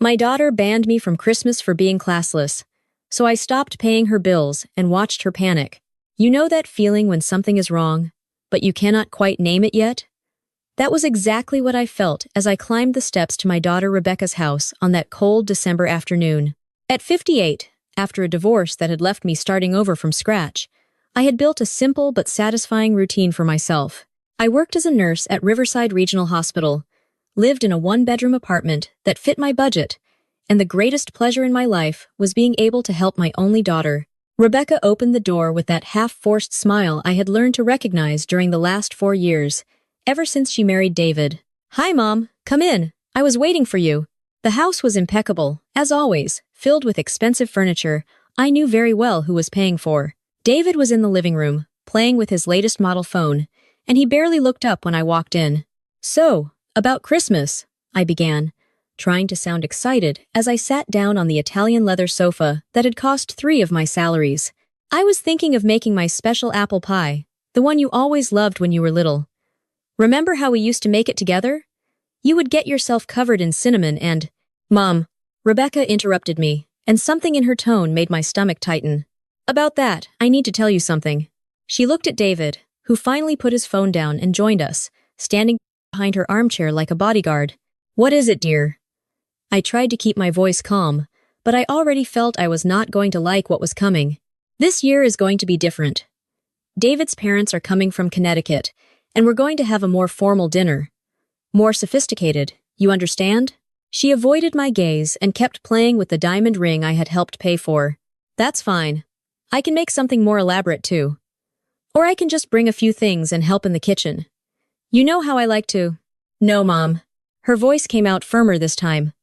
My daughter banned me from Christmas for being classless, so I stopped paying her bills and watched her panic. You know that feeling when something is wrong, but you cannot quite name it yet? That was exactly what I felt as I climbed the steps to my daughter Rebecca's house on that cold December afternoon. At 58, after a divorce that had left me starting over from scratch, I had built a simple but satisfying routine for myself. I worked as a nurse at Riverside Regional Hospital, lived in a one-bedroom apartment that fit my budget, and the greatest pleasure in my life was being able to help my only daughter. Rebecca opened the door with that half-forced smile I had learned to recognize during the last 4 years, ever since she married David. "Hi, Mom. Come in. I was waiting for you." The house was impeccable, as always, filled with expensive furniture I knew very well who was paying for. David was in the living room, playing with his latest model phone, and he barely looked up when I walked in. "So, about Christmas," I began, trying to sound excited as I sat down on the Italian leather sofa that had cost 3 of my salaries. "I was thinking of making my special apple pie, the one you always loved when you were little. Remember how we used to make it together? You would get yourself covered in cinnamon and—" "Mom," Rebecca interrupted me, and something in her tone made my stomach tighten. "About that, I need to tell you something." She looked at David, who finally put his phone down and joined us, standing behind her armchair like a bodyguard. "What is it, dear?" I tried to keep my voice calm, but I already felt I was not going to like what was coming. "This year is going to be different. David's parents are coming from Connecticut, and we're going to have a more formal dinner. More sophisticated, you understand?" She avoided my gaze and kept playing with the diamond ring I had helped pay for. "That's fine. I can make something more elaborate too. Or I can just bring a few things and help in the kitchen. You know how I like to." "No, Mom." Her voice came out firmer this time.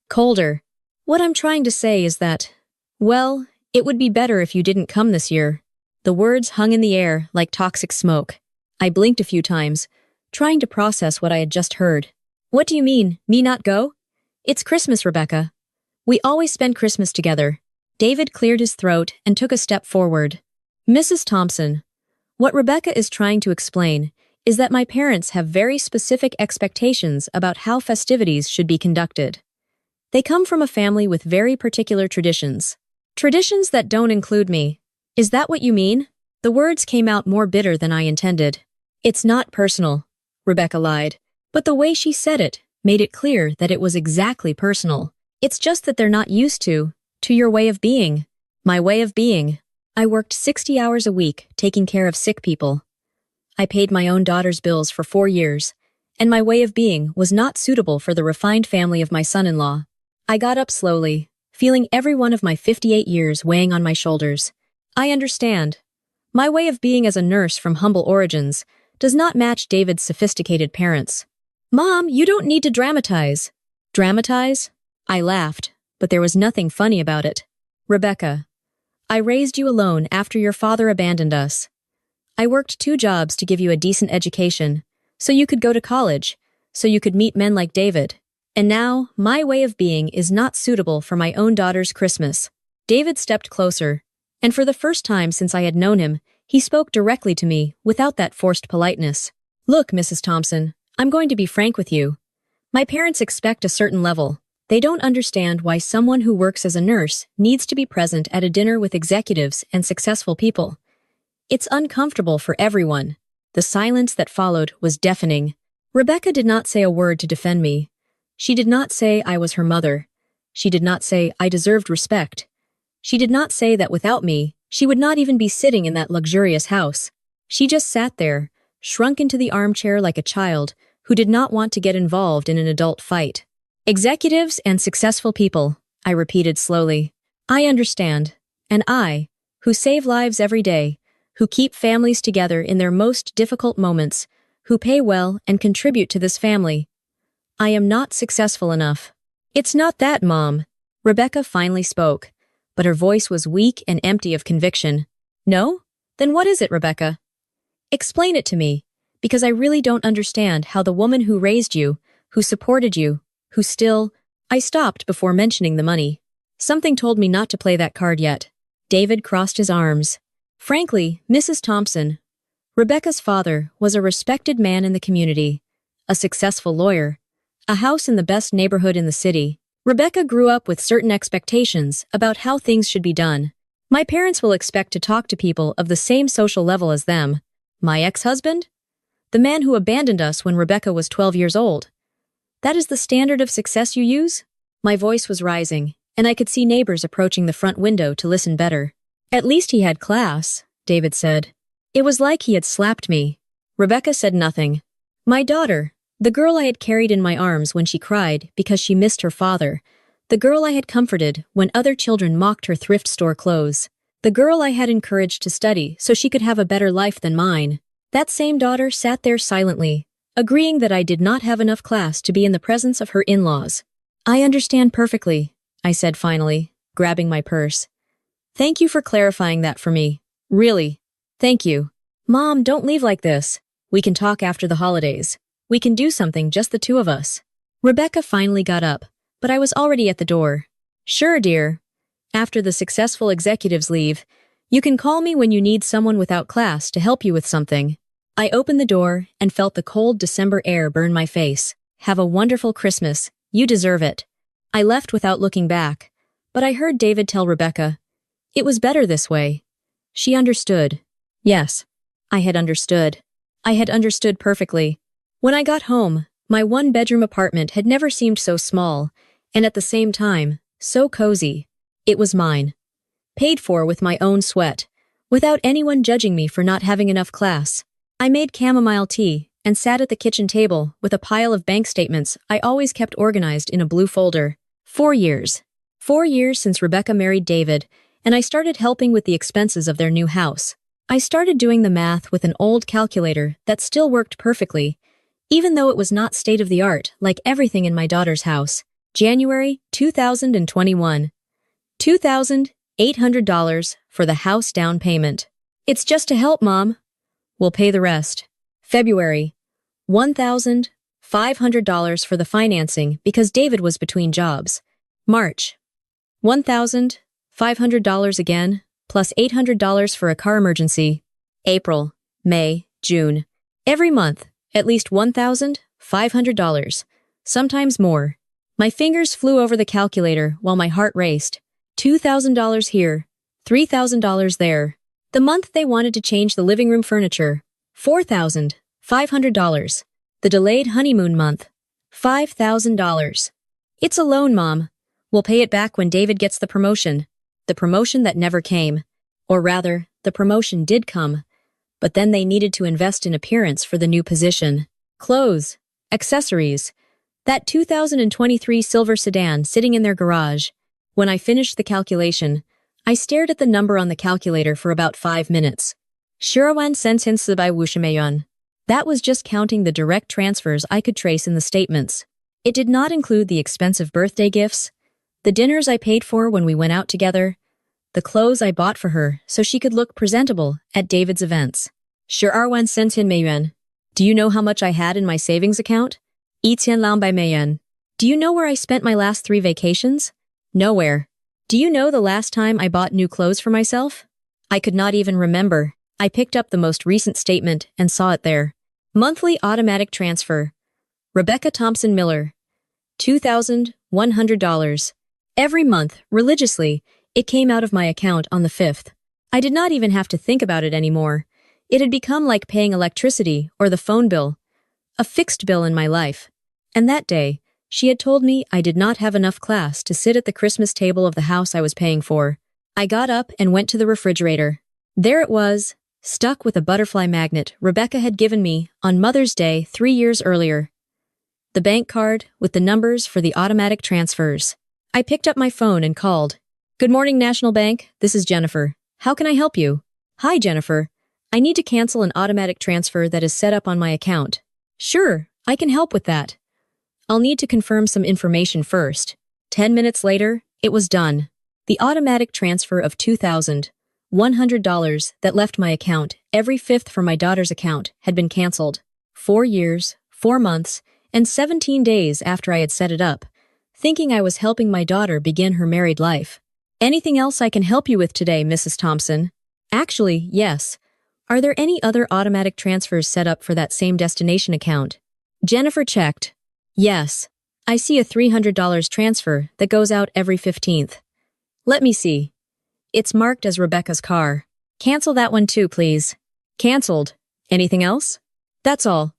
Colder. "What I'm trying to say is that, well, it would be better if you didn't come this year." The words hung in the air like toxic smoke. I blinked a few times, trying to process what I had just heard. "What do you mean, me not go? It's Christmas, Rebecca. We always spend Christmas together." David cleared his throat and took a step forward. "Mrs. Thompson, what Rebecca is trying to explain is that my parents have very specific expectations about how festivities should be conducted. They come from a family with very particular traditions. Traditions that don't include me. Is that what you mean?" The words came out more bitter than I intended. "It's not personal," Rebecca lied, but the way she said it made it clear that it was exactly personal. "It's just that they're not used to your way of being." My way of being. I worked 60 hours a week taking care of sick people. I paid my own daughter's bills for 4 years, and my way of being was not suitable for the refined family of my son-in-law. I got up slowly, feeling every one of my 58 years weighing on my shoulders. "I understand. My way of being as a nurse from humble origins does not match David's sophisticated parents." "Mom, you don't need to dramatize." "Dramatize?" I laughed, but there was nothing funny about it. "Rebecca, I raised you alone after your father abandoned us. I worked 2 jobs to give you a decent education, so you could go to college, so you could meet men like David. And now, my way of being is not suitable for my own daughter's Christmas." David stepped closer, and for the first time since I had known him, he spoke directly to me without that forced politeness. "Look, Mrs. Thompson, I'm going to be frank with you. My parents expect a certain level. They don't understand why someone who works as a nurse needs to be present at a dinner with executives and successful people. It's uncomfortable for everyone." The silence that followed was deafening. Rebecca did not say a word to defend me. She did not say I was her mother. She did not say I deserved respect. She did not say that without me, she would not even be sitting in that luxurious house. She just sat there, shrunk into the armchair like a child who did not want to get involved in an adult fight. "Executives and successful people," I repeated slowly. "I understand. And I, who save lives every day, who keep families together in their most difficult moments, who pay well and contribute to this family. I am not successful enough." "It's not that, Mom." Rebecca finally spoke, but her voice was weak and empty of conviction. "No? Then what is it, Rebecca? Explain it to me, because I really don't understand how the woman who raised you, who supported you, who still—" I stopped before mentioning the money. Something told me not to play that card yet. David crossed his arms. "Frankly, Mrs. Thompson, Rebecca's father was a respected man in the community, a successful lawyer, a house in the best neighborhood in the city. Rebecca grew up with certain expectations about how things should be done. My parents will expect to talk to people of the same social level as them. My ex-husband? The man who abandoned us when Rebecca was 12 years old. That is the standard of success you use? My voice was rising, and I could see neighbors approaching the front window to listen better. At least he had class, David said. It was like he had slapped me. Rebecca said nothing. My daughter, the girl I had carried in my arms when she cried because she missed her father, the girl I had comforted when other children mocked her thrift store clothes, the girl I had encouraged to study so she could have a better life than mine. That same daughter sat there silently, agreeing that I did not have enough class to be in the presence of her in-laws. I understand perfectly, I said finally, grabbing my purse. Thank you for clarifying that for me. Really. Thank you. Mom, don't leave like this. We can talk after the holidays. We can do something, just the two of us. Rebecca finally got up, but I was already at the door. Sure, dear. After the successful executives leave, you can call me when you need someone without class to help you with something. I opened the door and felt the cold December air burn my face. Have a wonderful Christmas. You deserve it. I left without looking back, but I heard David tell Rebecca, it was better this way. She understood. Yes, I had understood. I had understood perfectly. When I got home, my one-bedroom apartment had never seemed so small, and at the same time, so cozy. It was mine. Paid for with my own sweat, without anyone judging me for not having enough class. I made chamomile tea and sat at the kitchen table with a pile of bank statements I always kept organized in a blue folder. 4 years. 4 years since Rebecca married David, and I started helping with the expenses of their new house. I started doing the math with an old calculator that still worked perfectly, even though it was not state-of-the-art like everything in my daughter's house. January 2021. $2,800 for the house down payment. It's just to help, Mom. We'll pay the rest. February. $1,500 for the financing because David was between jobs. March. $1,500 again, plus $800 for a car emergency. April, May, June. Every month, at least $1,500, sometimes more. My fingers flew over the calculator while my heart raced. $2,000 here, $3,000 there. The month they wanted to change the living room furniture, $4,500. The delayed honeymoon month, $5,000. It's a loan, Mom. We'll pay it back when David gets the promotion. The promotion that never came. Or rather, the promotion did come. But then they needed to invest in appearance for the new position. Clothes, accessories. That 2023 silver sedan sitting in their garage. When I finished the calculation, I stared at the number on the calculator for about 5 minutes. Shirawan Sensensubai Wushimayon. That was just counting the direct transfers I could trace in the statements. It did not include the expensive birthday gifts, the dinners I paid for when we went out together, the clothes I bought for her so she could look presentable at David's events. Shirawan Sensenmayuan. Do you know how much I had in my savings account? Itian Lambai Mayan. Do you know where I spent my last 3 vacations? Nowhere. Do you know the last time I bought new clothes for myself? I could not even remember. I picked up the most recent statement and saw it there. Monthly automatic transfer. Rebecca Thompson Miller. $2,100. Every month, religiously, it came out of my account on the 5th. I did not even have to think about it anymore. It had become like paying electricity or the phone bill. A fixed bill in my life. And that day, she had told me I did not have enough class to sit at the Christmas table of the house I was paying for. I got up and went to the refrigerator. There it was, stuck with a butterfly magnet Rebecca had given me on Mother's Day 3 years earlier. The bank card with the numbers for the automatic transfers. I picked up my phone and called. Good morning, National Bank. This is Jennifer. How can I help you? Hi, Jennifer. I need to cancel an automatic transfer that is set up on my account. Sure, I can help with that. I'll need to confirm some information first. 10 minutes later, it was done. The automatic transfer of $2,100 that left my account every 5th from my daughter's account had been canceled. 4 years, 4 months, and 17 days after I had set it up, thinking I was helping my daughter begin her married life. Anything else I can help you with today, Mrs. Thompson? Actually, yes. Are there any other automatic transfers set up for that same destination account? Jennifer checked. Yes. I see a $300 transfer that goes out every 15th. Let me see. It's marked as Rebecca's car. Cancel that one too, please. Cancelled. Anything else? That's all.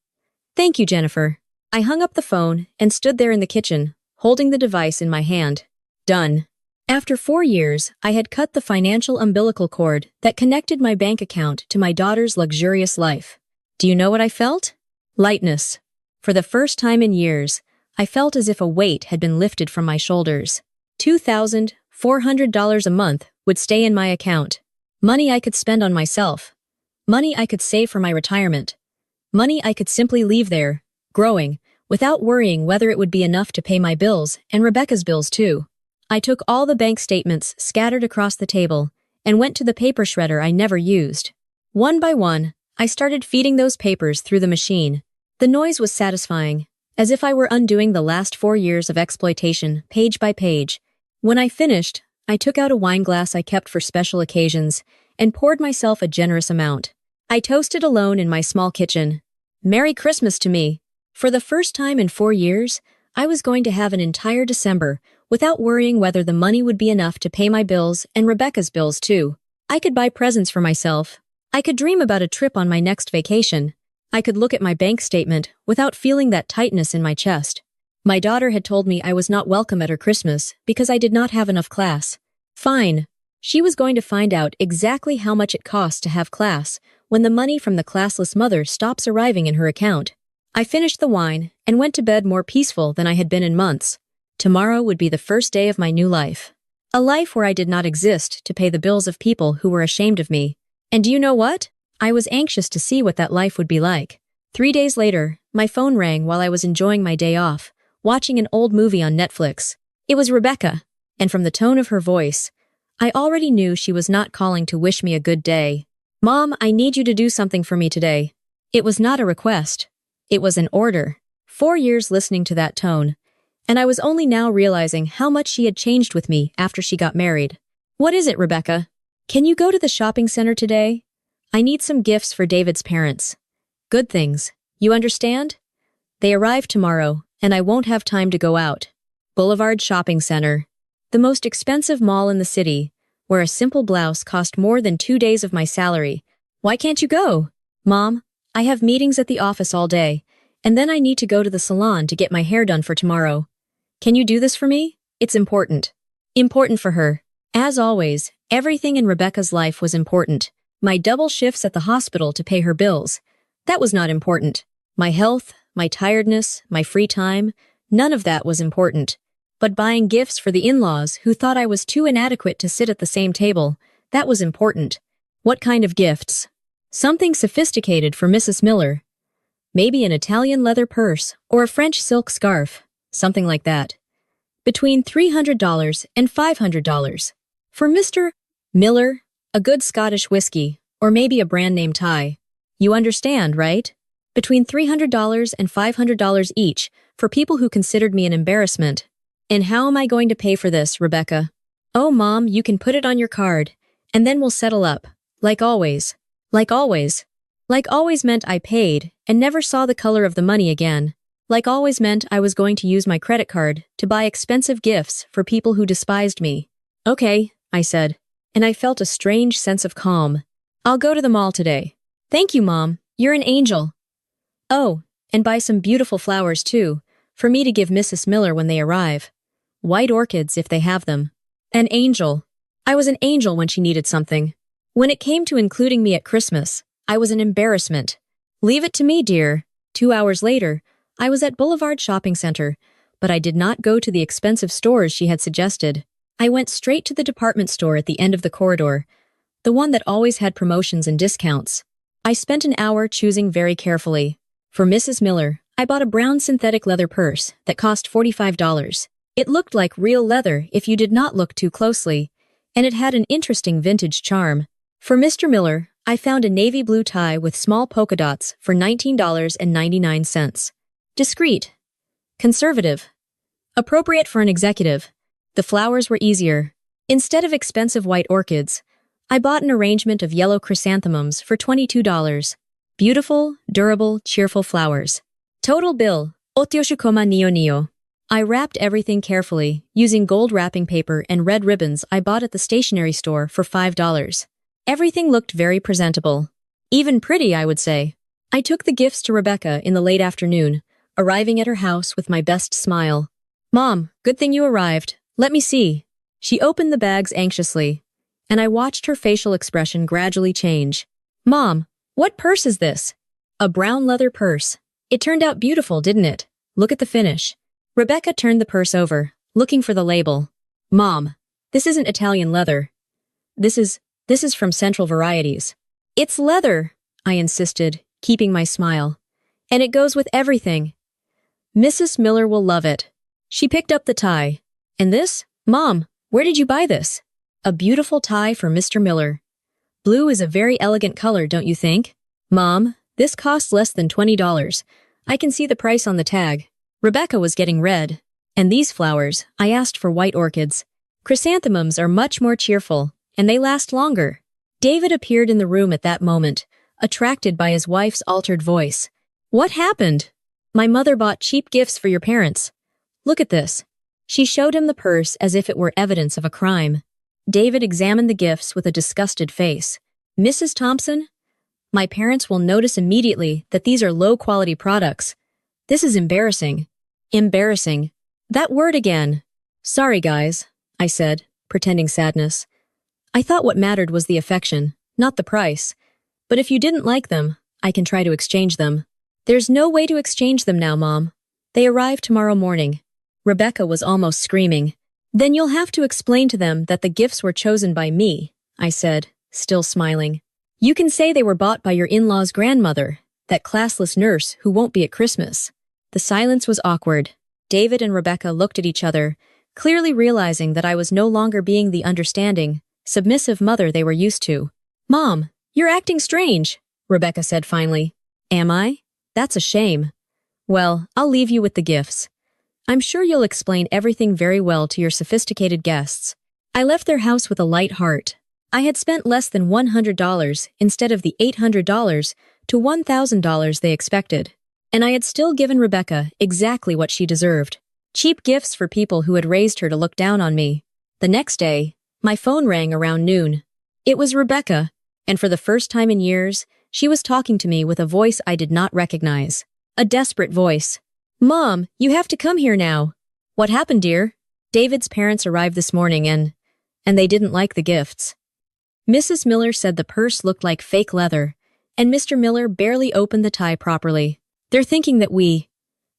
Thank you, Jennifer. I hung up the phone and stood there in the kitchen, holding the device in my hand. Done. After 4 years, I had cut the financial umbilical cord that connected my bank account to my daughter's luxurious life. Do you know what I felt? Lightness. For the first time in years, I felt as if a weight had been lifted from my shoulders. $2,400 a month would stay in my account. Money I could spend on myself. Money I could save for my retirement. Money I could simply leave there, growing, without worrying whether it would be enough to pay my bills and Rebecca's bills too. I took all the bank statements scattered across the table and went to the paper shredder I never used. One by one, I started feeding those papers through the machine. The noise was satisfying, as if I were undoing the last 4 years of exploitation, page by page. When I finished, I took out a wine glass I kept for special occasions and poured myself a generous amount. I toasted alone in my small kitchen. Merry Christmas to me. For the first time in 4 years, I was going to have an entire December without worrying whether the money would be enough to pay my bills and Rebecca's bills too. I could buy presents for myself. I could dream about a trip on my next vacation. I could look at my bank statement without feeling that tightness in my chest. My daughter had told me I was not welcome at her Christmas because I did not have enough class. Fine. She was going to find out exactly how much it costs to have class when the money from the classless mother stops arriving in her account. I finished the wine and went to bed more peaceful than I had been in months. Tomorrow would be the first day of my new life. A life where I did not exist to pay the bills of people who were ashamed of me. And do you know what? I was anxious to see what that life would be like. 3 days later, my phone rang while I was enjoying my day off, watching an old movie on Netflix. It was Rebecca, and from the tone of her voice, I already knew she was not calling to wish me a good day. Mom, I need you to do something for me today. It was not a request. It was an order. 4 years listening to that tone, and I was only now realizing how much she had changed with me after she got married. What is it, Rebecca? Can you go to the shopping center today? I need some gifts for David's parents. Good things. You understand? They arrive tomorrow, and I won't have time to go out. Boulevard Shopping Center. The most expensive mall in the city, where a simple blouse cost more than 2 days of my salary. Why can't you go? Mom, I have meetings at the office all day, and then I need to go to the salon to get my hair done for tomorrow. Can you do this for me? It's important. Important for her. As always, everything in Rebecca's life was important. My double shifts at the hospital to pay her bills. That was not important. My health, my tiredness, my free time, none of that was important. But buying gifts for the in-laws who thought I was too inadequate to sit at the same table, that was important. What kind of gifts? Something sophisticated for Mrs. Miller. Maybe an Italian leather purse or a French silk scarf, something like that. Between $300 and $500. For Mr. Miller, a good Scottish whiskey, or maybe a brand-name tie. You understand, right? Between $300 and $500 each for people who considered me an embarrassment. And how am I going to pay for this, Rebecca? Oh, Mom, you can put it on your card, and then we'll settle up. Like always. Like always. Like always meant I paid and never saw the color of the money again. Like always meant I was going to use my credit card to buy expensive gifts for people who despised me. Okay, I said, and I felt a strange sense of calm. I'll go to the mall today. Thank you, Mom. You're an angel. Oh, and buy some beautiful flowers, too, for me to give Mrs. Miller when they arrive. White orchids, if they have them. An angel. I was an angel when she needed something. When it came to including me at Christmas, I was an embarrassment. Leave it to me, dear. 2 hours later, I was at Boulevard Shopping Center, but I did not go to the expensive stores she had suggested. I went straight to the department store at the end of the corridor, the one that always had promotions and discounts. I spent an hour choosing very carefully. For Mrs. Miller, I bought a brown synthetic leather purse that cost $45. It looked like real leather if you did not look too closely, and it had an interesting vintage charm. For Mr. Miller, I found a navy blue tie with small polka dots for $19.99. Discreet. Conservative. Appropriate for an executive. The flowers were easier. Instead of expensive white orchids, I bought an arrangement of yellow chrysanthemums for $22. Beautiful, durable, cheerful flowers. Total bill, 8,900. I wrapped everything carefully, using gold wrapping paper and red ribbons I bought at the stationery store for $5. Everything looked very presentable. Even pretty, I would say. I took the gifts to Rebecca in the late afternoon, arriving at her house with my best smile. "Mom, good thing you arrived. Let me see." She opened the bags anxiously, and I watched her facial expression gradually change. "Mom, what purse is this?" "A brown leather purse. It turned out beautiful, didn't it? Look at the finish." Rebecca turned the purse over, looking for the label. "Mom, this isn't Italian leather. This is from Central Varieties." "It's leather," I insisted, keeping my smile. "And it goes with everything. Mrs. Miller will love it." She picked up the tie. "And this? Mom, where did you buy this?" "A beautiful tie for Mr. Miller. Blue is a very elegant color, don't you think?" "Mom, this costs less than $20. I can see the price on the tag." Rebecca was getting red. "And these flowers, I asked for white orchids. Chrysanthemums are much more cheerful, and they last longer." David appeared in the room at that moment, attracted by his wife's altered voice. "What happened?" "My mother bought cheap gifts for your parents. Look at this." She showed him the purse as if it were evidence of a crime. David examined the gifts with a disgusted face. "Mrs. Thompson, my parents will notice immediately that these are low-quality products. This is embarrassing." "Embarrassing. That word again." "Sorry, guys," I said, pretending sadness. "I thought what mattered was the affection, not the price. But if you didn't like them, I can try to exchange them." "There's no way to exchange them now, Mom. They arrive tomorrow morning." Rebecca was almost screaming. "Then you'll have to explain to them that the gifts were chosen by me," I said, still smiling. "You can say they were bought by your in-law's grandmother, that classless nurse who won't be at Christmas." The silence was awkward. David and Rebecca looked at each other, clearly realizing that I was no longer being the understanding, submissive mother they were used to. "Mom, you're acting strange," Rebecca said finally. "Am I? That's a shame. Well, I'll leave you with the gifts. I'm sure you'll explain everything very well to your sophisticated guests." I left their house with a light heart. I had spent less than $100 instead of the $800 to $1,000 they expected. And I had still given Rebecca exactly what she deserved. Cheap gifts for people who had raised her to look down on me. The next day, my phone rang around noon. It was Rebecca, and for the first time in years, she was talking to me with a voice I did not recognize. A desperate voice. "Mom, you have to come here now." "What happened, dear?" "David's parents arrived this morning and they didn't like the gifts. Mrs. Miller said the purse looked like fake leather, and Mr. Miller barely opened the tie properly. They're thinking that we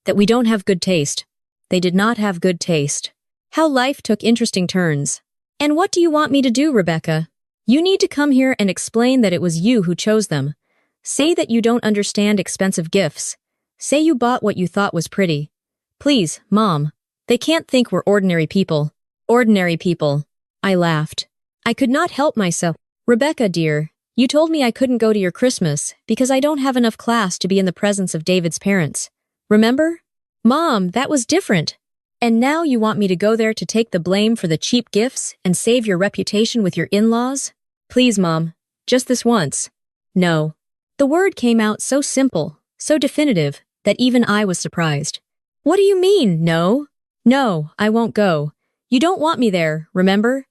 don't have good taste." They did not have good taste. How life took interesting turns. "And what do you want me to do, Rebecca?" "You need to come here and explain that it was you who chose them. Say that you don't understand expensive gifts. Say you bought what you thought was pretty. Please, Mom. They can't think we're ordinary people." "Ordinary people." I laughed. I could not help myself. "Rebecca, dear, you told me I couldn't go to your Christmas because I don't have enough class to be in the presence of David's parents. Remember?" "Mom, that was different. And now you want me to go there to take the blame for the cheap gifts and save your reputation with your in-laws? Please, Mom, just this once." "No." The word came out so simple, so definitive, that even I was surprised. "What do you mean, no?" "No, I won't go. You don't want me there, remember?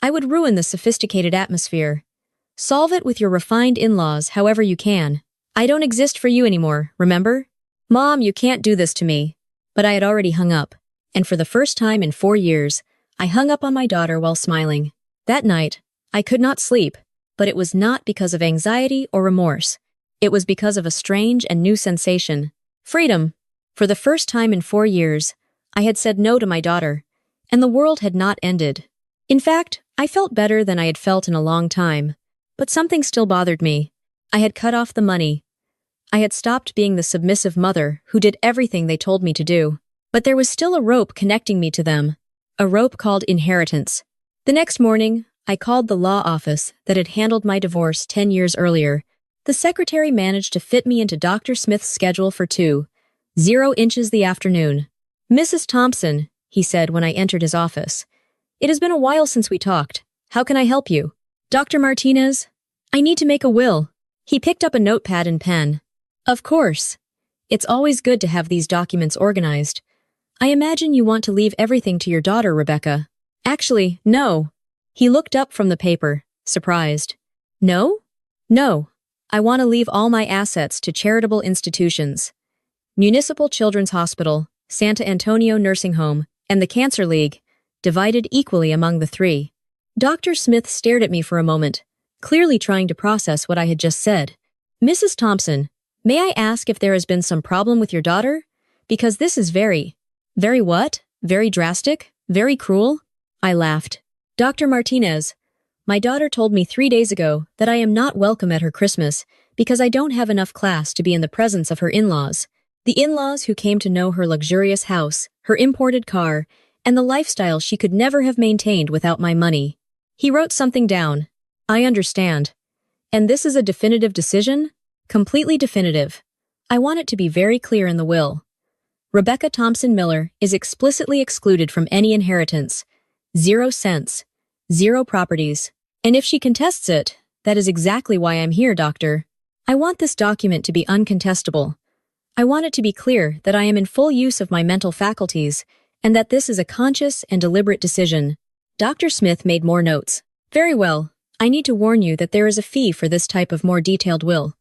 I would ruin the sophisticated atmosphere. Solve it with your refined in-laws however you can. I don't exist for you anymore, remember?" "Mom, you can't do this to me." But I had already hung up, and for the first time in 4 years, I hung up on my daughter while smiling. That night, I could not sleep, but it was not because of anxiety or remorse. It was because of a strange and new sensation. Freedom. For the first time in 4 years, I had said no to my daughter, and the world had not ended. In fact, I felt better than I had felt in a long time, but something still bothered me. I had cut off the money. I had stopped being the submissive mother who did everything they told me to do. But there was still a rope connecting me to them, a rope called inheritance. The next morning, I called the law office that had handled my divorce 10 years earlier. The secretary managed to fit me into Dr. Smith's schedule for 2:00 inches the afternoon. "Mrs. Thompson," he said when I entered his office, "it has been a while since we talked. How can I help you?" "Dr. Martinez, I need to make a will." He picked up a notepad and pen. "Of course. It's always good to have these documents organized. I imagine you want to leave everything to your daughter, Rebecca. Actually, no. He looked up from the paper, surprised. No? No. I want to leave all my assets to charitable institutions. Municipal Children's Hospital, Santa Antonio Nursing Home, and the Cancer League, divided equally among the three. Dr. Smith stared at me for a moment, clearly trying to process what I had just said. Mrs. Thompson, may I ask if there has been some problem with your daughter? Because this is very what? Very drastic? Very cruel? I laughed. Dr. Martinez, my daughter told me 3 days ago that I am not welcome at her Christmas because I don't have enough class to be in the presence of her in-laws. The in-laws who came to know her luxurious house, her imported car, and the lifestyle she could never have maintained without my money. He wrote something down. I understand. And this is a definitive decision? Completely definitive. I want it to be very clear in the will. Rebecca Thompson Miller is explicitly excluded from any inheritance. 0 cents. 0 properties. And if she contests it, that is exactly why I'm here, doctor. I want this document to be uncontestable. I want it to be clear that I am in full use of my mental faculties, and that this is a conscious and deliberate decision. Dr. Smith made more notes. Very well. I need to warn you that there is a fee for this type of more detailed will.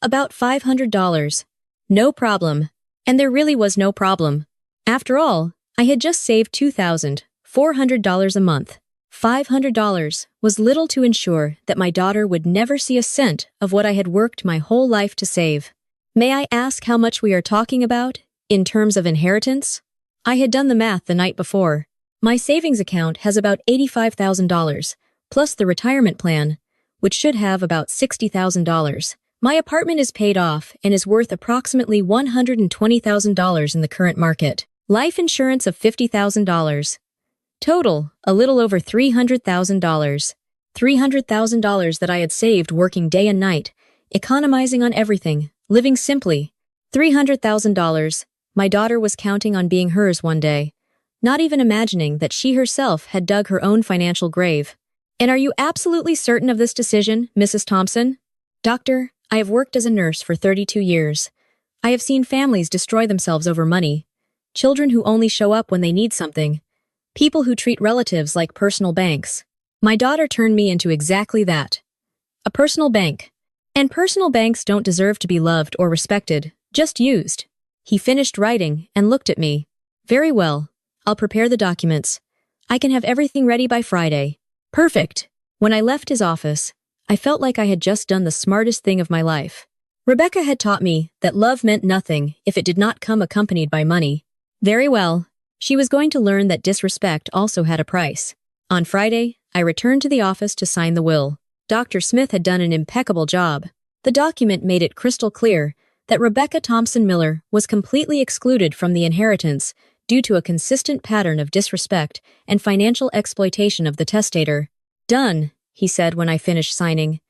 About $500. No problem. And there really was no problem. After all, I had just saved $2,400 a month. $500 was little to ensure that my daughter would never see a cent of what I had worked my whole life to save. May I ask how much we are talking about, in terms of inheritance? I had done the math the night before. My savings account has about $85,000, plus the retirement plan, which should have about $60,000. My apartment is paid off and is worth approximately $120,000 in the current market. Life insurance of $50,000. Total, a little over $300,000. $300,000 that I had saved working day and night, economizing on everything, living simply. $300,000. My daughter was counting on being hers one day, not even imagining that she herself had dug her own financial grave. And are you absolutely certain of this decision, Mrs. Thompson? Doctor, I have worked as a nurse for 32 years. I have seen families destroy themselves over money, children who only show up when they need something, people who treat relatives like personal banks. My daughter turned me into exactly that. A personal bank. And personal banks don't deserve to be loved or respected, just used. He finished writing and looked at me. Very well. I'll prepare the documents. I can have everything ready by Friday. Perfect. When I left his office, I felt like I had just done the smartest thing of my life. Rebecca had taught me that love meant nothing if it did not come accompanied by money. Very well. She was going to learn that disrespect also had a price. On Friday, I returned to the office to sign the will. Dr. Smith had done an impeccable job. The document made it crystal clear that Rebecca Thompson Miller was completely excluded from the inheritance due to a consistent pattern of disrespect and financial exploitation of the testator. Done, he said when I finished signing.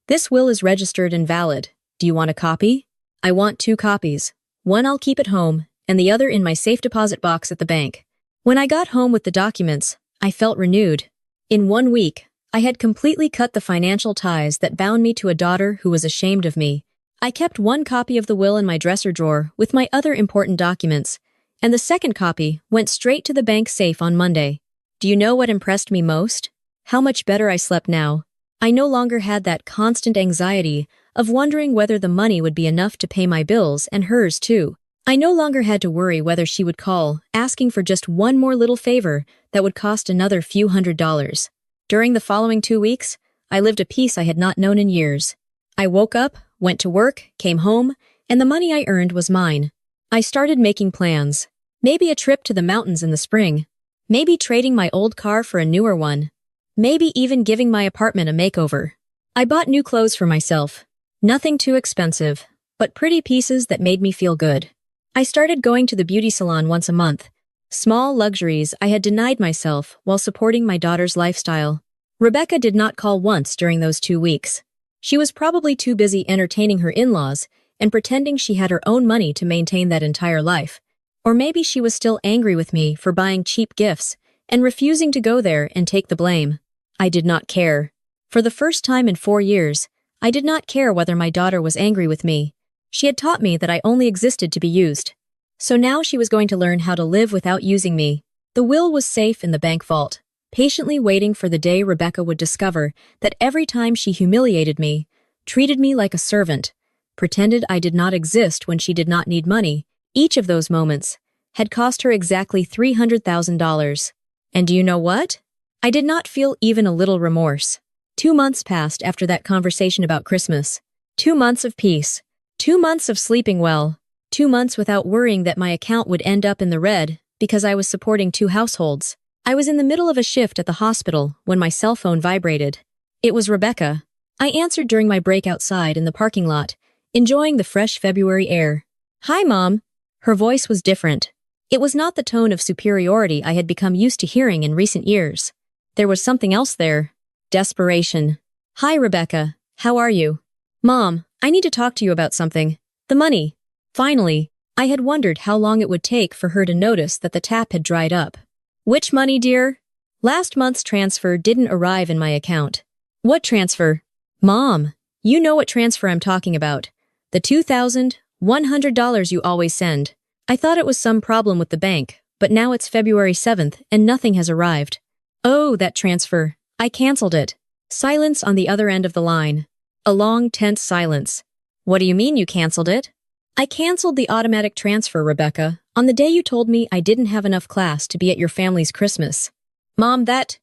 This will is registered and valid. Do you want a copy? I want 2 copies. One I'll keep at home, and the other in my safe deposit box at the bank. When I got home with the documents, I felt renewed. In 1 week, I had completely cut the financial ties that bound me to a daughter who was ashamed of me. I kept 1 copy of the will in my dresser drawer with my other important documents, and the second copy went straight to the bank safe on Monday. Do you know what impressed me most? How much better I slept now. I no longer had that constant anxiety of wondering whether the money would be enough to pay my bills and hers too. I no longer had to worry whether she would call, asking for just one more little favor that would cost another few $100s. During the following 2 weeks, I lived a peace I had not known in years. I woke up, went to work, came home, and the money I earned was mine. I started making plans. Maybe a trip to the mountains in the spring. Maybe trading my old car for a newer one. Maybe even giving my apartment a makeover. I bought new clothes for myself. Nothing too expensive, but pretty pieces that made me feel good. I started going to the beauty salon once a month. Small luxuries I had denied myself while supporting my daughter's lifestyle. Rebecca did not call once during those 2 weeks. She was probably too busy entertaining her in-laws and pretending she had her own money to maintain that entire life. Or maybe she was still angry with me for buying cheap gifts and refusing to go there and take the blame. I did not care. For the first time in 4 years, I did not care whether my daughter was angry with me. She had taught me that I only existed to be used. So now she was going to learn how to live without using me. The will was safe in the bank vault, patiently waiting for the day Rebecca would discover that every time she humiliated me, treated me like a servant, pretended I did not exist when she did not need money, each of those moments had cost her exactly $300,000. And do you know what? I did not feel even a little remorse. 2 months passed after that conversation about Christmas. 2 months of peace. 2 months of sleeping well. 2 months without worrying that my account would end up in the red because I was supporting 2 households. I was in the middle of a shift at the hospital when my cell phone vibrated. It was Rebecca. I answered during my break outside in the parking lot, enjoying the fresh February air. "Hi, Mom." Her voice was different. It was not the tone of superiority I had become used to hearing in recent years. There was something else there. Desperation. "Hi, Rebecca. How are you?" "Mom, I need to talk to you about something. The money." Finally, I had wondered how long it would take for her to notice that the tap had dried up. "Which money, dear?" "Last month's transfer didn't arrive in my account." "What transfer?" "Mom, you know what transfer I'm talking about. The $2,100 you always send. I thought it was some problem with the bank, but now it's February 7th and nothing has arrived." "Oh, that transfer. I canceled it." Silence on the other end of the line. A long, tense silence. "What do you mean you canceled it?" "I canceled the automatic transfer, Rebecca, on the day you told me I didn't have enough class to be at your family's Christmas." "Mom, that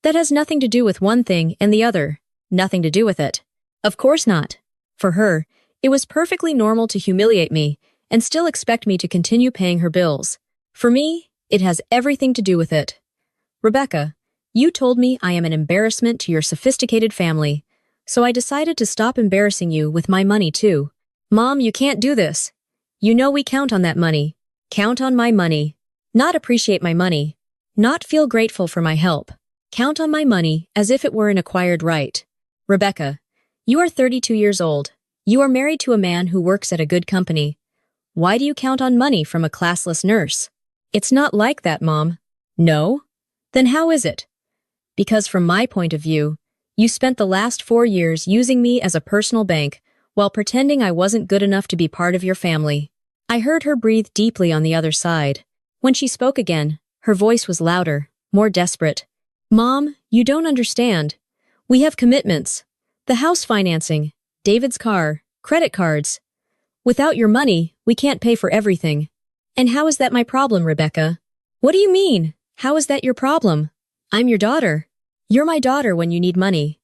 has nothing to do with one thing and the other. Nothing to do with it." "Of course not." For her, it was perfectly normal to humiliate me and still expect me to continue paying her bills. For me, it has everything to do with it. "Rebecca, you told me I am an embarrassment to your sophisticated family, so I decided to stop embarrassing you with my money too." "Mom, you can't do this. You know we count on that money." "Count on my money. Not appreciate my money. Not feel grateful for my help. Count on my money as if it were an acquired right." "Rebecca, you are 32 years old. You are married to a man who works at a good company. Why do you count on money from a classless nurse?" "It's not like that, Mom." "No? Then how is it?" "Because from my point of view, you spent the last 4 years using me as a personal bank while pretending I wasn't good enough to be part of your family." I heard her breathe deeply on the other side. When she spoke again, her voice was louder, more desperate. "Mom, you don't understand. We have commitments. The house financing, David's car, credit cards. Without your money, we can't pay for everything." "And how is that my problem, Rebecca?" "What do you mean? How is that your problem? I'm your daughter. You're my daughter when you need money.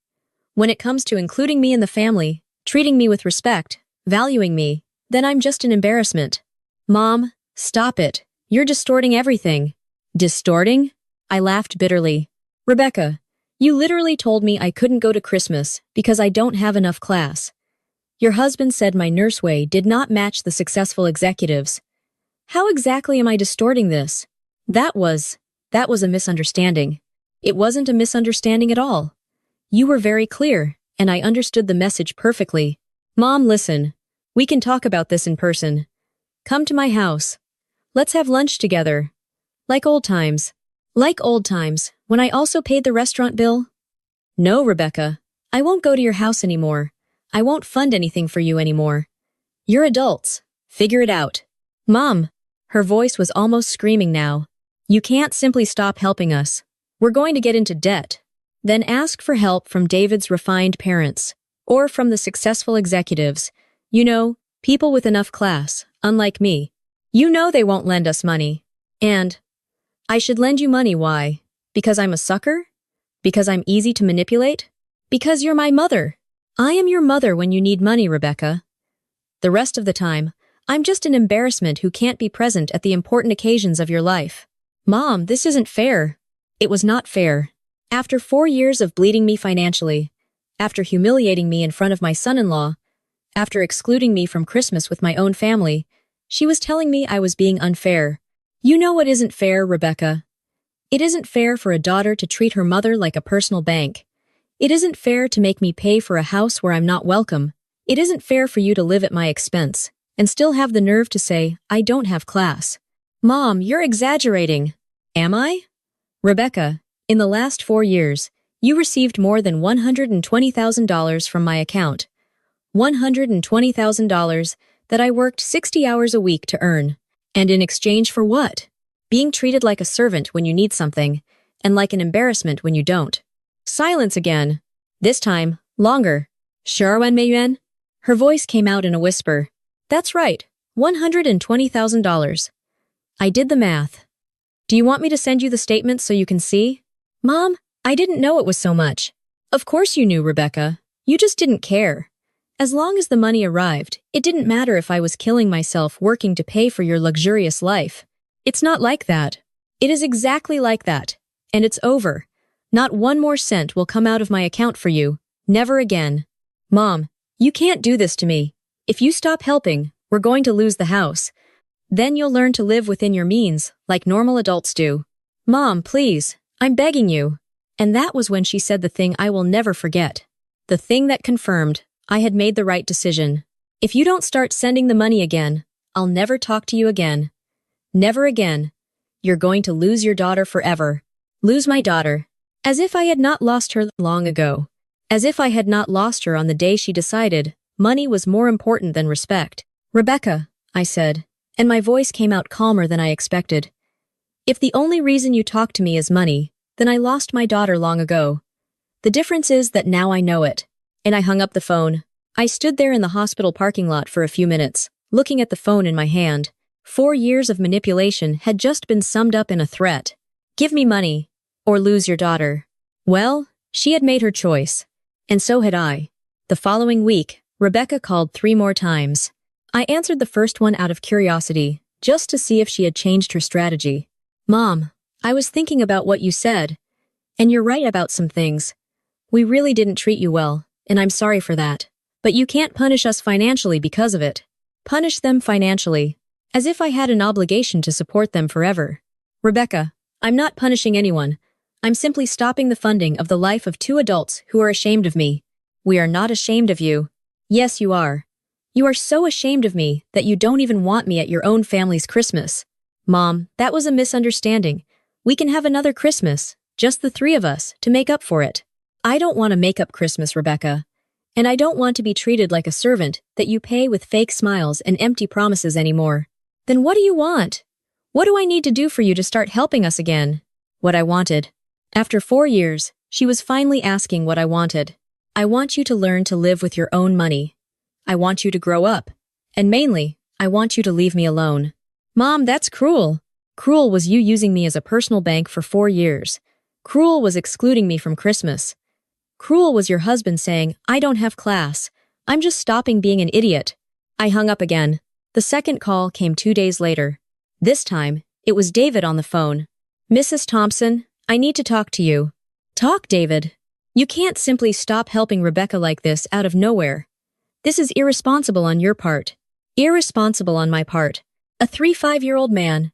When it comes to including me in the family, treating me with respect, valuing me, then I'm just an embarrassment." "Mom, stop it. You're distorting everything." "Distorting?" I laughed bitterly. "Rebecca, you literally told me I couldn't go to Christmas because I don't have enough class. Your husband said my nurse way did not match the successful executives. How exactly am I distorting this?" That was a misunderstanding." "It wasn't a misunderstanding at all. You were very clear, and I understood the message perfectly." "Mom, listen. We can talk about this in person. Come to my house. Let's have lunch together. Like old times." "Like old times, when I also paid the restaurant bill?" "No, Rebecca. I won't go to your house anymore. I won't fund anything for you anymore. You're adults. Figure it out." "Mom." Her voice was almost screaming now. "You can't simply stop helping us. We're going to get into debt. Then ask for help from David's refined parents, or from the successful executives. You know, people with enough class, unlike me. You know they won't lend us money. And I should lend you money, why? Because I'm a sucker? Because I'm easy to manipulate? Because you're my mother. I am your mother when you need money, Rebecca. The rest of the time, I'm just an embarrassment who can't be present at the important occasions of your life." "Mom, this isn't fair." It was not fair. After 4 years of bleeding me financially, after humiliating me in front of my son-in-law, after excluding me from Christmas with my own family, she was telling me I was being unfair. You know what isn't fair, Rebecca? It isn't fair for a daughter to treat her mother like a personal bank. It isn't fair to make me pay for a house where I'm not welcome. It isn't fair for you to live at my expense and still have the nerve to say, I don't have class. Mom, you're exaggerating. Am I? Rebecca, in the last 4 years, you received more than $120,000 from my account. $120,000 that I worked 60 hours a week to earn. And in exchange for what? Being treated like a servant when you need something, and like an embarrassment when you don't. Silence again. This time, longer. Sure, Wen Meiyuan? Her voice came out in a whisper. That's right, $120,000. I did the math. Do you want me to send you the statements so you can see? Mom, I didn't know it was so much. Of course you knew, Rebecca. You just didn't care. As long as the money arrived, it didn't matter if I was killing myself working to pay for your luxurious life. It's not like that. It is exactly like that. And it's over. Not one more cent will come out of my account for you. Never again. Mom, you can't do this to me. If you stop helping, we're going to lose the house. Then you'll learn to live within your means, like normal adults do. Mom, please, I'm begging you. And that was when she said the thing I will never forget. The thing that confirmed I had made the right decision. If you don't start sending the money again, I'll never talk to you again. Never again. You're going to lose your daughter forever. Lose my daughter. As if I had not lost her long ago. As if I had not lost her on the day she decided money was more important than respect. Rebecca, I said, and my voice came out calmer than I expected. If the only reason you talk to me is money, then I lost my daughter long ago. The difference is that now I know it. And I hung up the phone. I stood there in the hospital parking lot for a few minutes, looking at the phone in my hand. 4 years of manipulation had just been summed up in a threat. Give me money, or lose your daughter. Well, she had made her choice. And so had I. The following week, Rebecca called 3 more times. I answered the first one out of curiosity, just to see if she had changed her strategy. Mom, I was thinking about what you said. And you're right about some things. We really didn't treat you well, and I'm sorry for that. But you can't punish us financially because of it. Punish them financially. As if I had an obligation to support them forever. Rebecca, I'm not punishing anyone. I'm simply stopping the funding of the life of 2 adults who are ashamed of me. We are not ashamed of you. Yes, you are. You are so ashamed of me that you don't even want me at your own family's Christmas. Mom, that was a misunderstanding. We can have another Christmas, just the 3 of us, to make up for it. I don't want to make up Christmas, Rebecca. And I don't want to be treated like a servant that you pay with fake smiles and empty promises anymore. Then what do you want? What do I need to do for you to start helping us again? What I wanted. After 4 years, she was finally asking what I wanted. I want you to learn to live with your own money. I want you to grow up. And mainly, I want you to leave me alone. Mom, that's cruel. Cruel was you using me as a personal bank for 4 years. Cruel was excluding me from Christmas. Cruel was your husband saying, I don't have class. I'm just stopping being an idiot. I hung up again. The second call came 2 days later. This time, it was David on the phone. Mrs. Thompson, I need to talk to you. Talk, David. You can't simply stop helping Rebecca like this out of nowhere. This is irresponsible on your part. Irresponsible on my part. A 35-year-old man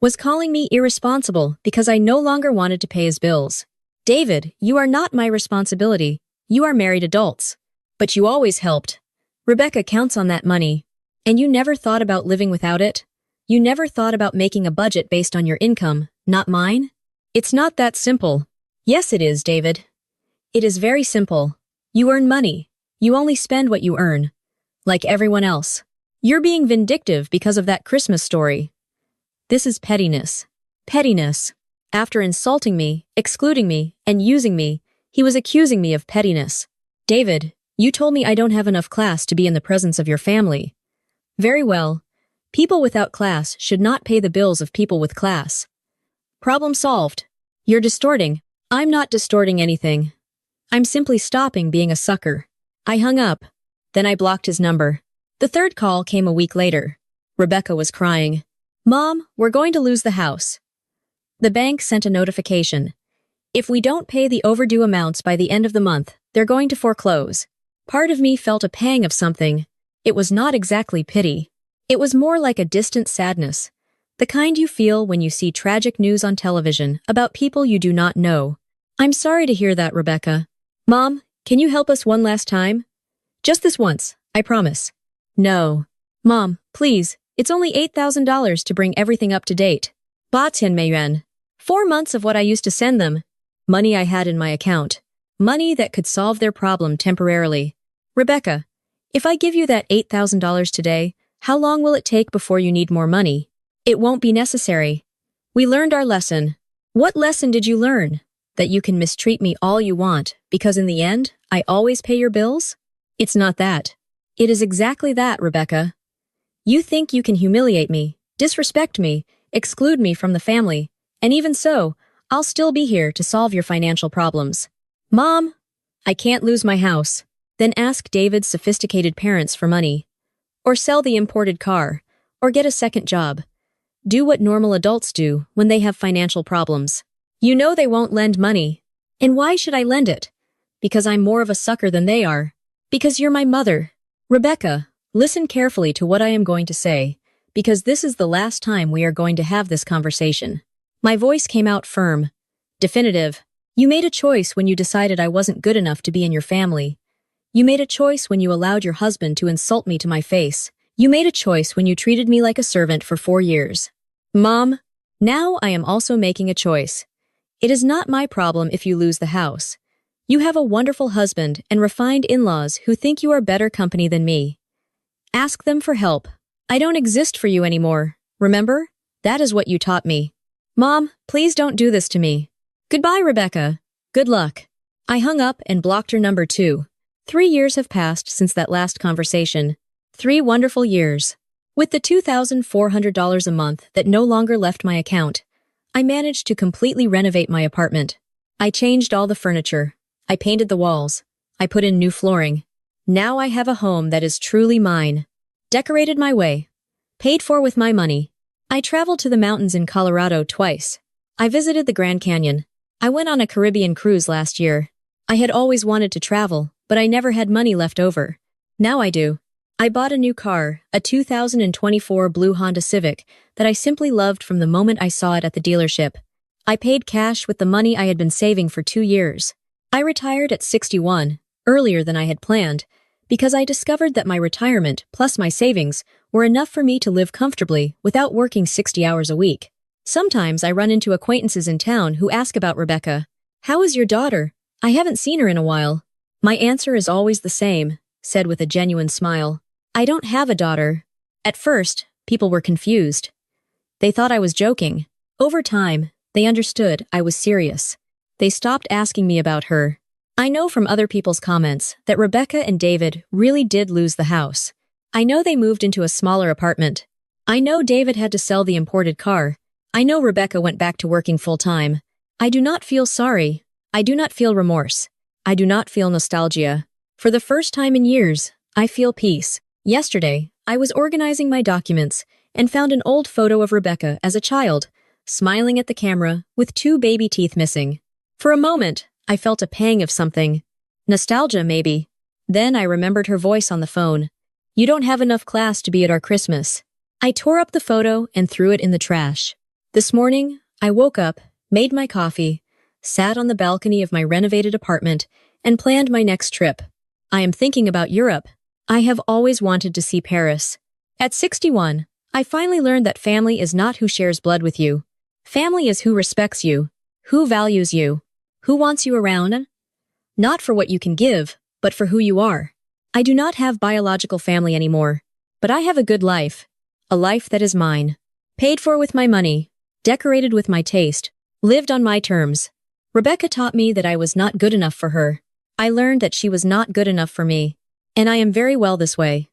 was calling me irresponsible because I no longer wanted to pay his bills. David, you are not my responsibility. You are married adults. But you always helped. Rebecca counts on that money. And you never thought about living without it? You never thought about making a budget based on your income, not mine? It's not that simple. Yes, it is, David. It is very simple. You earn money. You only spend what you earn. Like everyone else. You're being vindictive because of that Christmas story. This is pettiness. Pettiness. After insulting me, excluding me, and using me, he was accusing me of pettiness. David, you told me I don't have enough class to be in the presence of your family. Very well. People without class should not pay the bills of people with class. Problem solved. You're distorting. I'm not distorting anything. I'm simply stopping being a sucker. I hung up. Then I blocked his number. The third call came a week later. Rebecca was crying. Mom, we're going to lose the house. The bank sent a notification. If we don't pay the overdue amounts by the end of the month, they're going to foreclose. Part of me felt a pang of something. It was not exactly pity. It was more like a distant sadness. The kind you feel when you see tragic news on television about people you do not know. I'm sorry to hear that, Rebecca. Mom, can you help us one last time? Just this once, I promise. No. Mom, please, it's only $8,000 to bring everything up to date. Ba Tian Mei Yuan. 4 months of what I used to send them. Money I had in my account. Money that could solve their problem temporarily. Rebecca, if I give you that $8,000 today, how long will it take before you need more money? It won't be necessary. We learned our lesson. What lesson did you learn? That you can mistreat me all you want, because in the end, I always pay your bills? It's not that. It is exactly that, Rebecca. You think you can humiliate me, disrespect me, exclude me from the family, and even so, I'll still be here to solve your financial problems. Mom, I can't lose my house. Then ask David's sophisticated parents for money. Or sell the imported car. Or get a second job. Do what normal adults do when they have financial problems. You know they won't lend money. And why should I lend it? Because I'm more of a sucker than they are. Because you're my mother. Rebecca, listen carefully to what I am going to say, because this is the last time we are going to have this conversation. My voice came out firm, definitive. You made a choice when you decided I wasn't good enough to be in your family. You made a choice when you allowed your husband to insult me to my face. You made a choice when you treated me like a servant for 4 years. Mom, now I am also making a choice. It is not my problem if you lose the house. You have a wonderful husband and refined in-laws who think you are better company than me. Ask them for help. I don't exist for you anymore. Remember? That is what you taught me. Mom, please don't do this to me. Goodbye, Rebecca. Good luck. I hung up and blocked her number 2. 3 years have passed since that last conversation. 3 wonderful years. With the $2,400 a month that no longer left my account, I managed to completely renovate my apartment. I changed all the furniture. I painted the walls. I put in new flooring. Now I have a home that is truly mine. Decorated my way. Paid for with my money. I traveled to the mountains in Colorado twice. I visited the Grand Canyon. I went on a Caribbean cruise last year. I had always wanted to travel, but I never had money left over. Now I do. I bought a new car, a 2024 blue Honda Civic, that I simply loved from the moment I saw it at the dealership. I paid cash with the money I had been saving for 2 years. I retired at 61, earlier than I had planned, because I discovered that my retirement plus my savings were enough for me to live comfortably without working 60 hours a week. Sometimes I run into acquaintances in town who ask about Rebecca. How is your daughter? I haven't seen her in a while. My answer is always the same, said with a genuine smile. I don't have a daughter. At first, people were confused. They thought I was joking. Over time, they understood I was serious. They stopped asking me about her. I know from other people's comments that Rebecca and David really did lose the house. I know they moved into a smaller apartment. I know David had to sell the imported car. I know Rebecca went back to working full-time. I do not feel sorry. I do not feel remorse. I do not feel nostalgia. For the first time in years, I feel peace. Yesterday, I was organizing my documents and found an old photo of Rebecca as a child, smiling at the camera with 2 baby teeth missing. For a moment, I felt a pang of something. Nostalgia, maybe. Then I remembered her voice on the phone. You don't have enough class to be at our Christmas. I tore up the photo and threw it in the trash. This morning, I woke up, made my coffee, sat on the balcony of my renovated apartment, and planned my next trip. I am thinking about Europe. I have always wanted to see Paris. At 61, I finally learned that family is not who shares blood with you. Family is who respects you, who values you, who wants you around. Not for what you can give, but for who you are. I do not have biological family anymore, but I have a good life. A life that is mine. Paid for with my money, decorated with my taste, lived on my terms. Rebecca taught me that I was not good enough for her. I learned that she was not good enough for me. And I am very well this way.